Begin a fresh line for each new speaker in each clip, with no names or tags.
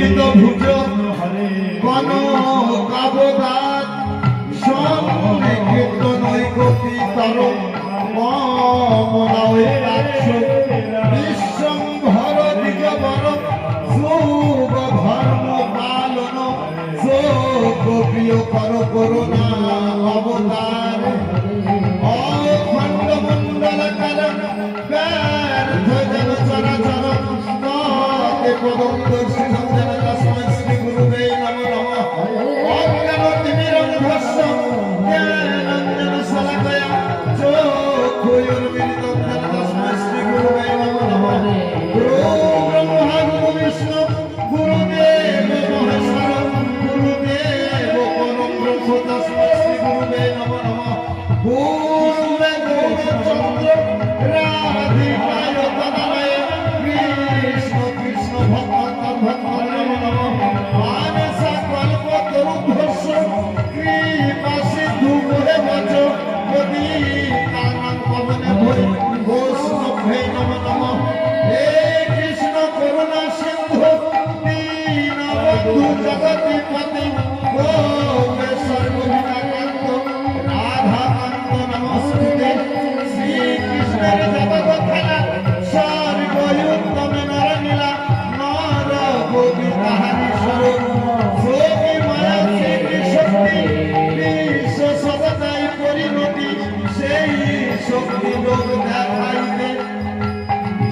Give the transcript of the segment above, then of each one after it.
বিনীত ভুজ গণ কাবদাত সনে কীর্তন ঐকপি তর মমদাক্ষ বিশ্বম্ভর দিগবর যোগ ধর্ম পালন যোগ প্রিয় কর করুণা অবতার অখণ্ড মণ্ডল কারণ ব্যর্থ জন চরাচর ততে প্রদত্ত শ্রীসঞ্জন তস্मै শ্রী গুরুবে নমো নমঃ অজ্ঞান তিমিরন্ধস্য জ্ঞানাঞ্জন শলাকয়া চক্ষুর্মিলিতং যেন তস্मै শ্রী গুরুবে নমো নমঃ গুরু ব্রহ্মা গুরু বিষ্ণু গুরুদেব মহেশ্বর গুরুদেব পরম ব্রহ্ম তস্मै শ্রী গুরুবে নমো নমঃ গুরুবে গৌরচন্দ্র রাধিকায় তদালয়ে কৃষ্ণ কৃষ্ণ ভক্ত ভক্ত নমো নমঃ মানসা কল্পতরুভ্যস্য কৃপা সিন্ধু মোহে বচ পতিতানাং পবনে ভৈ বৈষ্ণবে নমো নমঃ হে কৃষ্ণ করুণা সিন্ধু দীনবন্ধু জগৎপতি গোপেশ্বর গোবিন্দাকান্ত রাধাকান্ত নমস্তুতে শ্রীকৃষ্ণের জগৎ খেলা সর্বয়ুক্তমে নরনীলা নর গোবিন্দাহারি স্বরূপ যোগী মায়া শক্তি বিশ্ব সদাই পরিণতি সেই শক্তি লোক দেখাইতে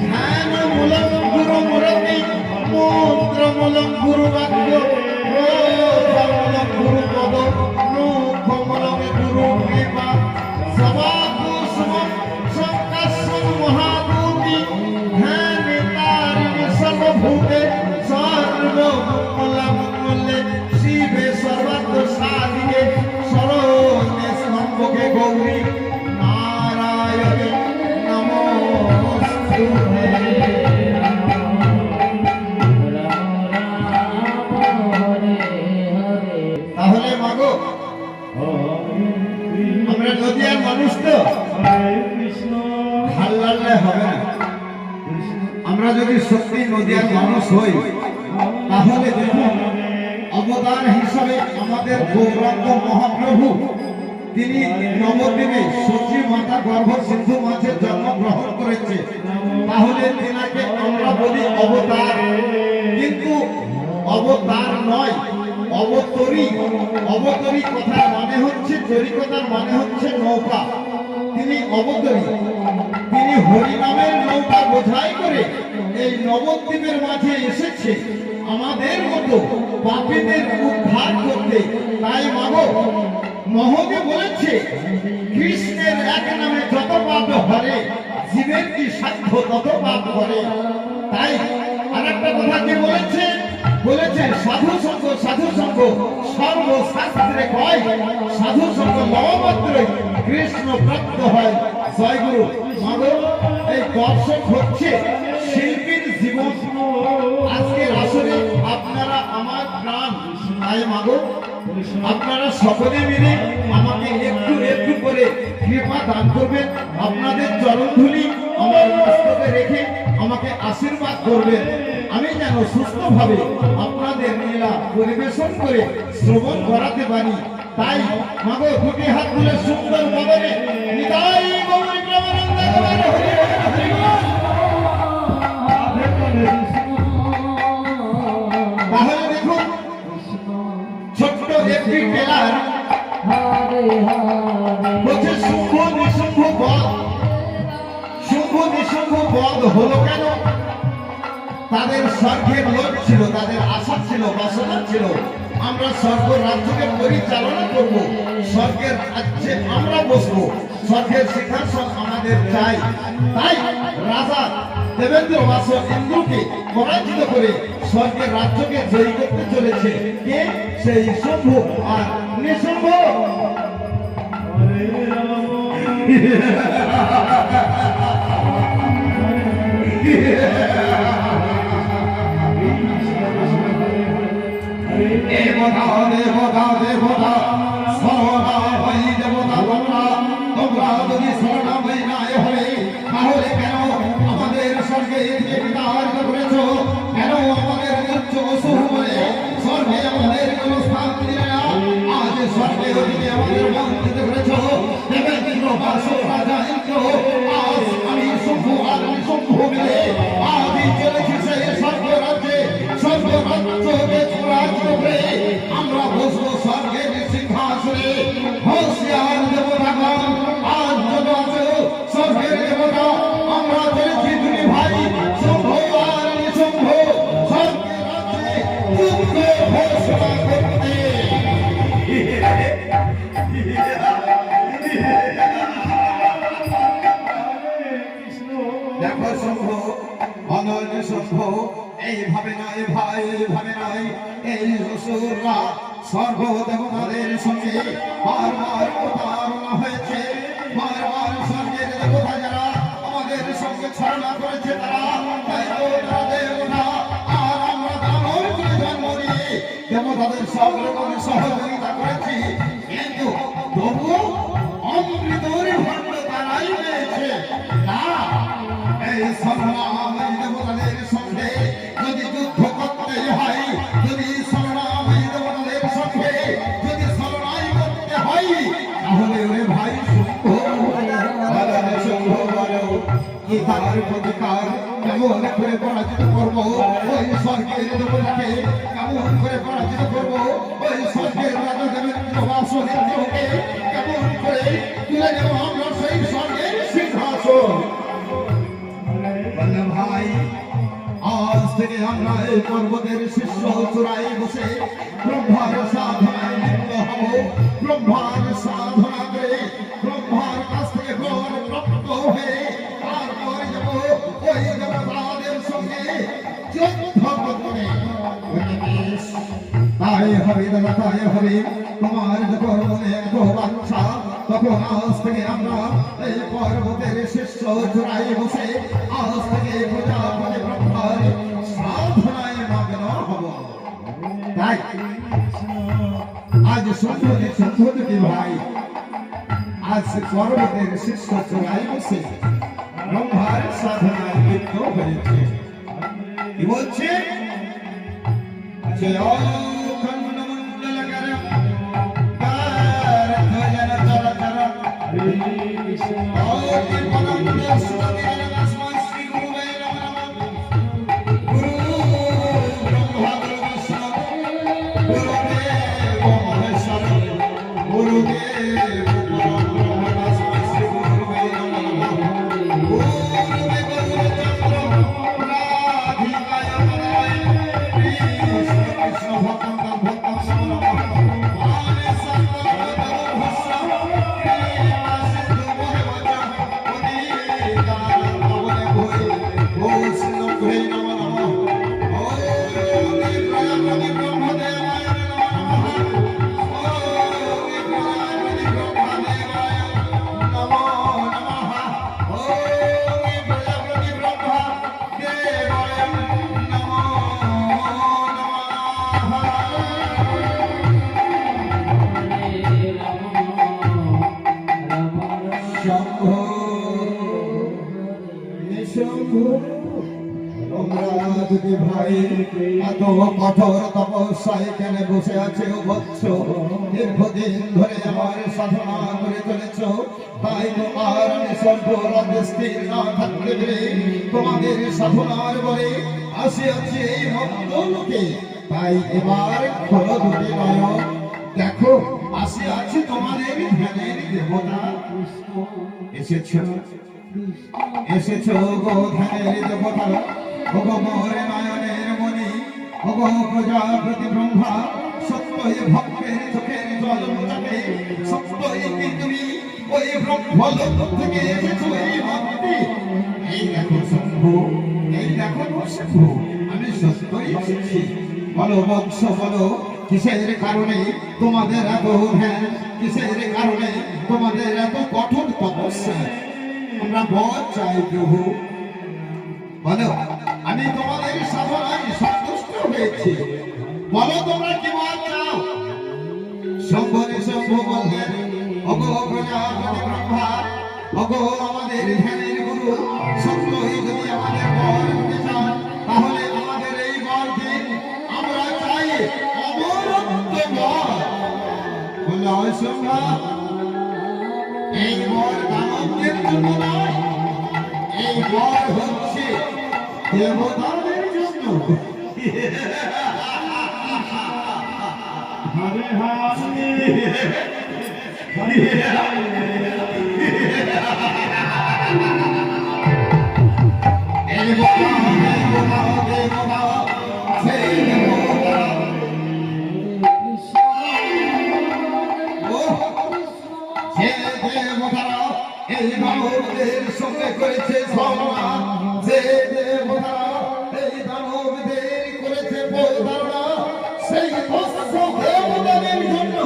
ধ্যান মূলক গুরু মুরতি মন্ত্র মূলক গুরু বাক্য মূলক গুরু পদ মুখ মূলক গুরু কৃপা সবাকুসুম সংকাশন মহাদূতি ধ্যান তারিণী সর্বভূতে সর্বমঙ্গলে শিবে সর্বাত্ম সাধিকে শরণে স্তম্ভকে গৌরী নারায়ণে নমস্তুতে। তাহলে মাগো আমরা নদিয়ার মানুষ তো ভাল লাগলে হবে না। আমরা যদি সত্যি নদিয়ার মানুষ হই তাহলে দেখুন অবতার হিসাবে আমাদের গৌরাঙ্গ মহাপ্রভু তিনি নবদ্বীপে সচী মাতা গর্ভ সিন্ধু মাঝে জন্মগ্রহণ করেছে। তাহলে তেনাকে আমরা বলি অবতার, কিন্তু অবতার নয়, অবতরী। অবতরী কথার মানে হচ্ছে, তরিকতার মানে হচ্ছে নৌকা। তিনি অবতরী, তিনি হরিনামের নৌকা বোঝাই করে এই নবদ্বীপের মাঝে এসেছে আমাদের মতো পাপীদের উদ্ধার করতে। তাই মাগো মহকে বলেছে কৃষ্ণের এক নামে যত পাপ হরে, জীবের কি সাধ্য তত পাপ করে। তাই আরেকটা কথা কি বলেছে, বলেছে সাধু সঙ্গ সাধু সঙ্গ সর্বশাস্ত্রে কয়, সাধু সঙ্গ লবমাত্রই কৃষ্ণ প্রাপ্ত হয়। জয় গুরু। মাগো এই দর্শক হচ্ছে শিল্পীর জীবন। আজকের আসরে আপনারা আমার প্রাণ। তাই মাগো আপনারা সকলে মিলে আমাকে একটু একটু করে কৃপা দান করবেন। আপনাদের চরণধুলি আমার মস্তকে রেখে আমাকে আশীর্বাদ করবেন। আমি যেন সুস্থভাবে আপনাদের লীলা পরিবেশন করে শ্রবণ করাতে পারি। তাই মাগো দুটি হাত তুলে সুন্দর বদনে নিতাই গৌরী প্রেমানন্দ হরি হরি হরি বল। তাহলে দেখুন ছোট্ট একটি টেলার বলছে শুম্ভ নিশুম্ভ বধ। শুম্ভ নিশুম্ভ বধ হলো কেন? তাদের স্বর্গের লোক ছিল, তাদের আশা ছিল, বাসনা ছিল আমরা স্বর্গ রাজ্যকে পরিচালনা করব, স্বর্গের রাজ্যে আমরা বসবো, স্বর্গের সিংহাসন আমাদের চাই। তাই রাজা দেবেন্দ্র বাস ইন্দ্রকে পরাজিত করে স্বর্গের রাজ্যকে জয়ী করতে চলেছে কে? সেই শুম্ভ আর নিশুম্ভ। দেবতা দেবতা দেবতা সর্বদাই দেবতা তোমরা যদি শরণাময়ী নাই হলে তাহলে কেন আমাদের স্বর্গে বিতাড়িত করেছো? কেন আমাদের নির্য অসুর বলে আমাদের মন জিতে করেছো দেবেন্দ্র বাসু রাজা ইন্দ্র আজ আমি শম্ভু আর আমি শম্ভু মিলে আদি চলেছি সেই স্বর্গরাজ্যে স্বর্গরাজ্যকে চূড়ান্ত করে আমরা বসবো স্বর্গের সিংহাসনে হোশিয়ার দেবতাগণ আজ যত আছো স্বর্গের দেবতা আমরা চলেছি দুই ভাই শম্ভু আর আমি শম্ভু স্বর্গের রাজ্যে যুদ্ধ ঘোষণা করতে। দেখো শম্ভু অনল শম্ভু এইভাবে নয় ভাই এইভাবে নয় এই অসুররা স্বর্গ দেবতাদের সঙ্গে বারবার প্রতারণা হয়েছে বারবার স্বর্গের দেবতা যারা আমাদের সঙ্গে ছলনা করেছে তারা তাই তো তারা দেবতা আর আমরা দানব করে জন্ম নিয়ে দেবতাদের সব রকম সহযোগিতা করেছি কিন্তু তবু অমৃতর ভাণ্ড তারাই পেয়েছে না এই সংগ্রাম দেবতাদের সঙ্গে যদি যুদ্ধ করতে হয় যদি সংগ্রাম দেবতাদের সঙ্গে যদি লড়াই করতে হয় তাহলে ওরে ভাই কি তার প্রতিকার কেমন করে পরাজিত করবো ওই স্বর্গের দেবতাকে কেমন করে পরাজিত করবো ওই স্বর্গের রাজা দেবেন্দ্র বাসুদেবকে কেমন করে তুলে নেব আমরা সেই স্বর্গের সিংহাসন। ভাই আজ থেকে আমরা এই পর্বতের শীর্ষ চূড়ায় বসে ব্রহ্মার সাধনায় লিপ্ত হব ব্রহ্মার সাধনা করে ব্রহ্মার কাছ থেকে বর প্রাপ্ত হয়ে তারপর যাব ওই দেবতাদের সঙ্গে যুদ্ধ করতে। তাই হবে দাদা তাই হবে তোমার যখন মনে এত বাচ্চা তখন আজ থেকে আমরা এই পর্বতের শীর্ষ চূড়ায় বসে আজ থেকে প্রজাপতি ব্রহ্মার সাধনায় মগ্ন হব। তাই আজ সন্ধ্যে ভাই আজ পর্বতের শীর্ষ চূড়ায় বসে ব্রহ্মার সাধনায় লিপ্ত হয়েছে। কি বলছে ভাই এত কঠোর তপস্যায় কেন বসে আছে বৎস দীর্ঘদিন ধরে আমার সাধনা করে চলেছ তাই তোমার আমি সর্বরাজ্যে স্থির না থাকতে পেরে তোমাদের সাধনার বলে আসিয়াছি এই মন্দলোকে। তাই এবার খোলো দুটি নয়ন দেখো আসিয়াছি তোমাদের ধ্যানের দেবতা এসেছ গো ধ্যানের দেবতা ওগো মোর নয়নের মণি ওগো প্রজাপতি ব্রহ্মা সত্যই ভক্তের চোখের জল মোছাতে সত্যই কি তুমি ওই ব্রহ্মলোক থেকে এসেছো এই ভক্তি। এই দেখো শম্ভু এই দেখো শম্ভু আমি সত্যই এসেছি। বলো বৎস বলো কিসের কারণে তোমাদের এত ধ্যান কিসের কারণে তোমাদের এত কঠোর তপস্যা আমরা বল চাই প্রভু বলো। আমি তোমাদের সাধনায় সন্তুষ্ট হয়েছি বলো তোমরা কি বল চাও। শম্ভরে শম্ভু বললেন ওগো প্রজাপতি ব্রহ্মা ওগো আমাদের ধ্যানের গুরু সত্যই যদি আমাদের বর দিতে চান তাহলে আমাদের এই বরকে আমরা চাই অমরত্ব বর। বলে নৃসিংহা, এই বর দানবদের জন্য নয়, এই বর হচ্ছে দেবতাদের জন্য।
হরে হরে
এই বোকা সেই দেবতা, যে দেবতারা এই দানবদের সঙ্গে করেছে সংগ্রাম, যে দেবতারা এই দানবদের করেছে প্রতারণা, সেই দস্যু দেবতাদের জন্য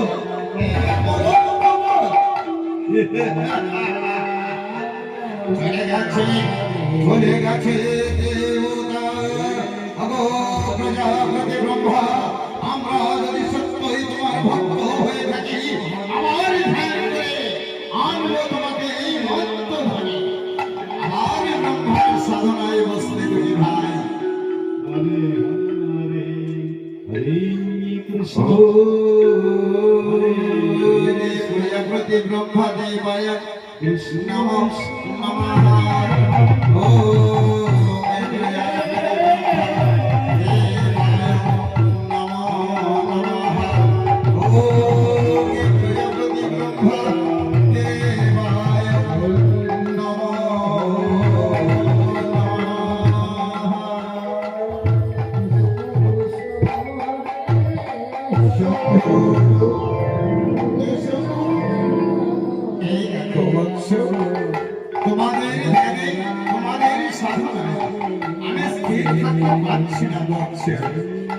চলে গেছে দেবতা। অগো প্রজাপতি ব্রহ্মা, আমরা যদি সত্যই তোমার ভক্ত হয়ে থাকি, আমার ধ্যান করে আনবো তোমাকে এই মত্ত ধরে, আর ব্রহ্মার সাধনায় বসতে বুঝি ভাই।
হরে হরে হরে কৃষ্ণ
প্রজাপতি ব্রহ্মা দেবায় কৃষ্ণ নমঃ। ও তোমাদের ধ্যানে, তোমাদের সাধনায় আমি স্থির থাকতে পারছি না বলছে,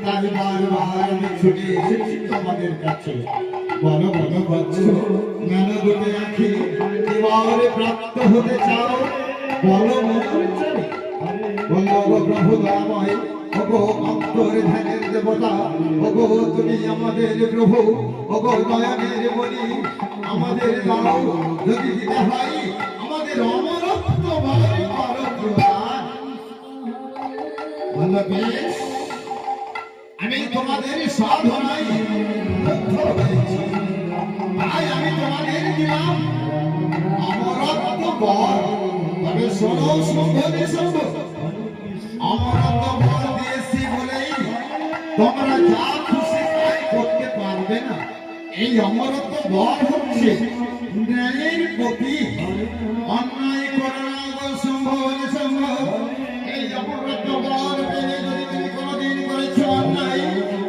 তাই বারবার আমি ছুটে এসেছি তোমাদের কাছে। বলো বলো বৎস, কেন দুটো আঁখি এবারে প্রাপ্ত হতে চাও? বলো মনের চাই, বলো গো প্রভু দয়াময়, ওগো অন্তর ধ্যানের দেবতা, ওগো তুমি আমাদের প্রভু, ওগো দয়ানের বলি, আমাদের দাও যদি দিতে হয় আমাদের অমরত্ব বলে করো প্রদান। বলো বেশ, আমি তোমাদের সাধনায় মুগ্ধ হয়েছি, তাই আমি তোমাদের দিলাম অমরত্ব বর। তবে শোনো শুভ নিঃসঙ্গ, অমরত্ব বর দিয়েছি বলেই তোমরা যা খুশি তাই করতে পারবে না। এই অমরত্ব বর হচ্ছে ন্যায়ের প্রতীক। অন্যায় করো না গো শুভ নিঃসঙ্গ। এই অমরত্ব বর পেলে যদি তুমি কোনোদিন করেছো অন্যায়,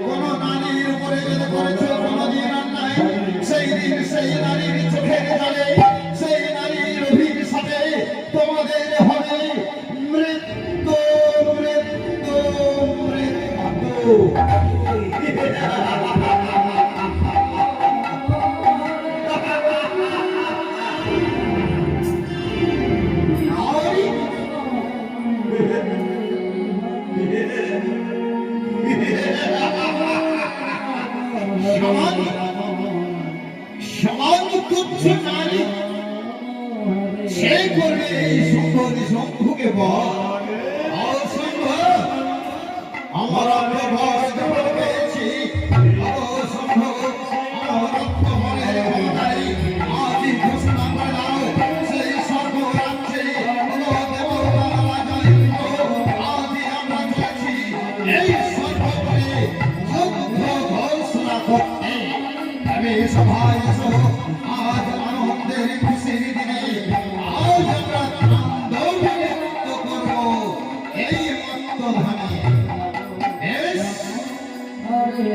কোনো নারীর উপরে যদি করেছো কোনোদিন অন্যায়, সেই দিন সেই নারীর চোখের জলে, সেই নারীর অভিশাপে তোমাদের হবে মৃত্যু মৃত্যু মৃত্যু। সামান্য তুচ্ছ নারী সে করবে এই শম্ভুকে শম্ভুকে বল, অসম্ভ আমার ভয় পেয়েছি। অসম্ভ আমার মনের ভয় আজই ঘোষণা করে দাও, সেই সর্বরাজ্যে আজই আমরা চলেছি এই সর্বপরে যুদ্ধ ঘোষণা করতে। আমি সভায় এসো, আজ আনন্দের খুশির দিনে, আজ আমরা আনন্দ করবো এই মত্তধামে। বেশ
হরে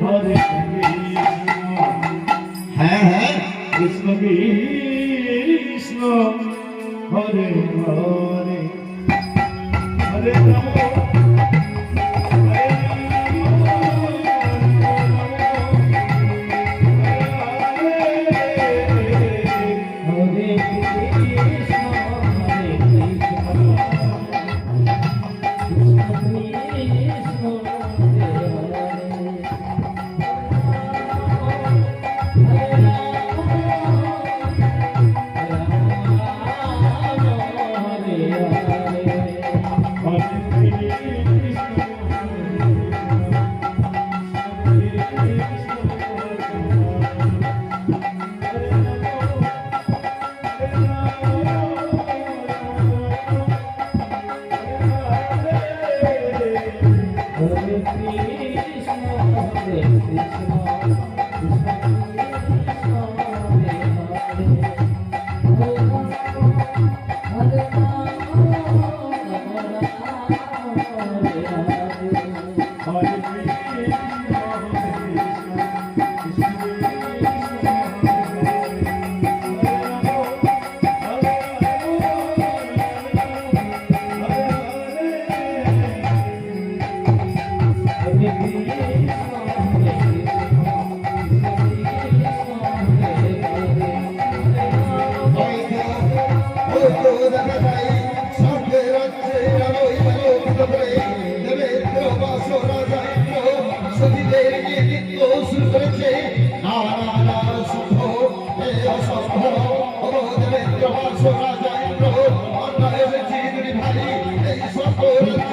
হরে
হ্যাঁ হ্যাঁ
কৃষ্ণ কৃষ্ণ হরে হরে হরে রাম হরে রাম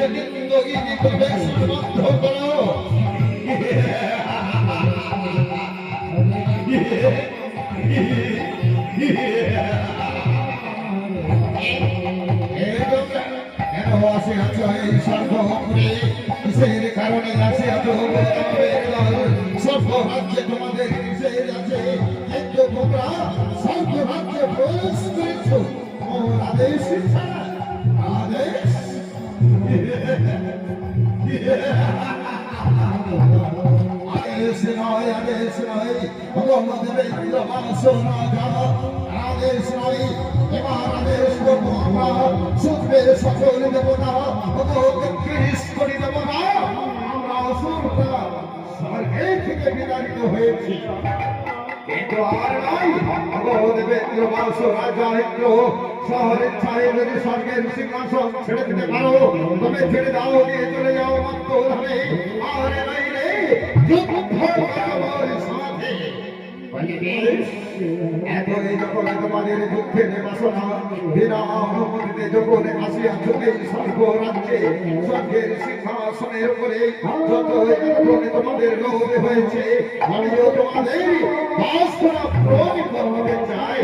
হিসাবে জিন্দগি প্রবেশ বন্ধ করো। কেন আসে আছো এই সর্বপুরে? কিসের কারণে আসে আছো? সর্বরাজ্যে তোমাদের কিসের আছে? কিন্তু তোমরা সর্বরাজ্যে প্রবেশ করেছো ওর আদেশ ছাড়া। আদেশ আদেশ নয় ভগবদেবেন্দ্র বাসনা যাওয়া আদেশ নয়। এবার আদেশ করবো আমরা শুনবে সকল দেবতা কৃষ করি দেবতা। আমরা অসুররা স্বর্গে থেকে বিতাড়িত হয়েছি, কিন্তু আর নাই। ভগবদেবেন্দ্র বাস রাজা ইন্দ্র শহরের ছায়ে যদি স্বর্গের সিংহাসন ছেড়ে দিতে পারো তবে ছেড়ে দাও, দিয়ে চলে যাও মন্তধামে। আর নাইলে যুদ্ধ করো আমার সাথে। এতই যখন তোমাদের যুদ্ধের বাসনা বিনা অনুমতিতে যখন আসিয়াছো এই স্বর্গরাজ্যে স্বর্গের সিংহাসনের উপরে, যতই যখন তোমাদের লোভ হয়েছে আমিও তোমাদের বাসনা পূরণ করতে চাই।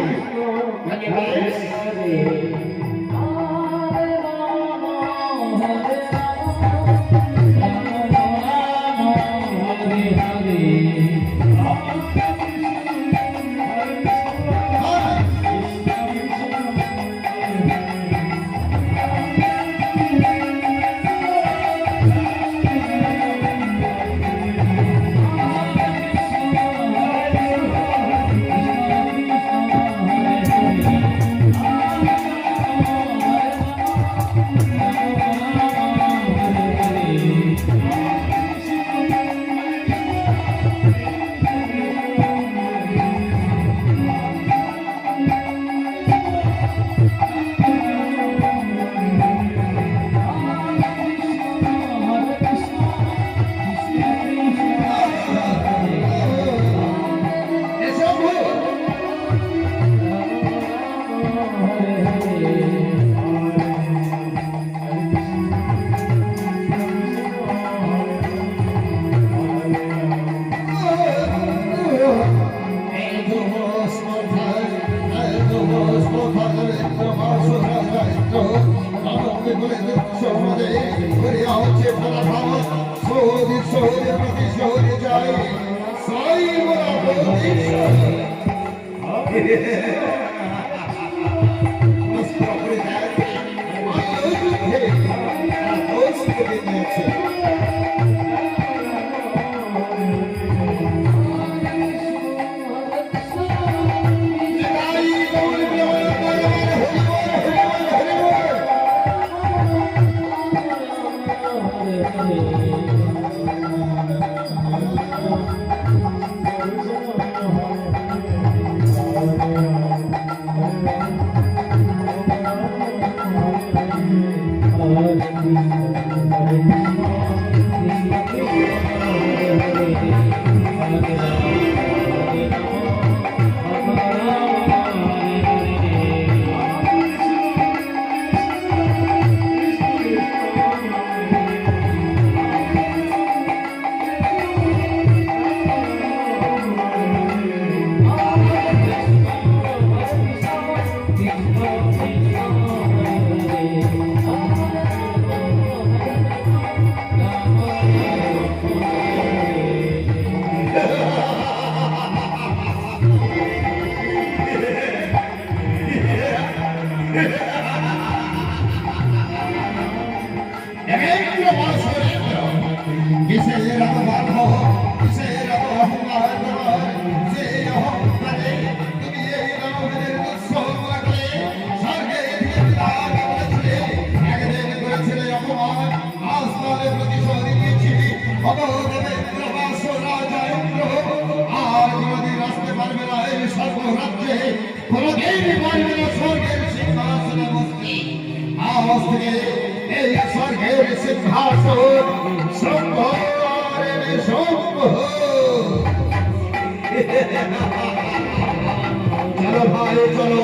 চলো ভাই চলো,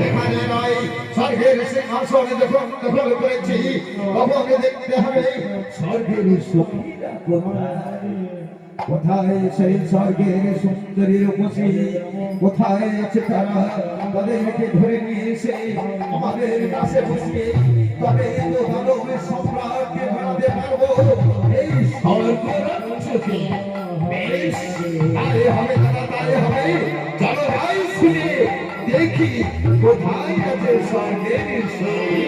এখানে নয় স্বর্গের সিংহাসনে যখন দখল করেছি তখন দেখতে হবে স্বর্গের সখীরা কোথায়? কোথায় সেই স্বর্গের সুন্দরী রূপসী? কোথায় আছে তারা? তাদেরকে ধরে নিয়ে এসে আমাদের কাছে বসিয়ে তবে তো দানবের সম্রাটকে বাড়াতে পারবো এই স্বর্গ রাজ্যকে। বেশ, তাই হবে দাদা, তাই হবে। চলো ভাই শুনে দেখি কোথায় আছে স্বর্গের সখী।